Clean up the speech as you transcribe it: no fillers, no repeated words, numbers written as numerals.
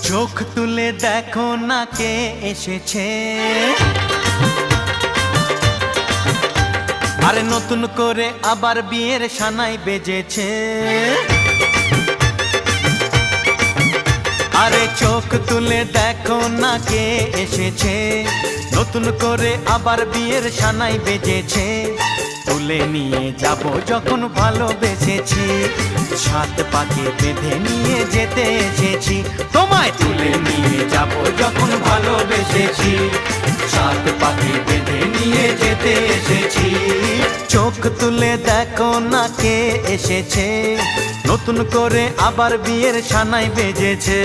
চোখ তুলে দেখো না কে এসেছে, আরে নতুন করে আবার বিয়ের সানাই বেজেছে। আরে চোখ তুলে দেখো না কে এসেছে, নতুন করে আবার বিয়ের সানাই বেজেছে। তুলে নিয়ে যাব যখন ভালোবেসেছি, সাত পাকে বেঁধে নিয়ে যেতে এসেছি। তোমায় তুলে নিয়ে যাব যখন ভালোবেসেছি, সাত পাকে বেঁধে নিয়ে যেতে এসেছি। চোখ তুলে দেখো না কে এসেছে, নতুন করে আবার বিয়ের সানাই বেজেছে।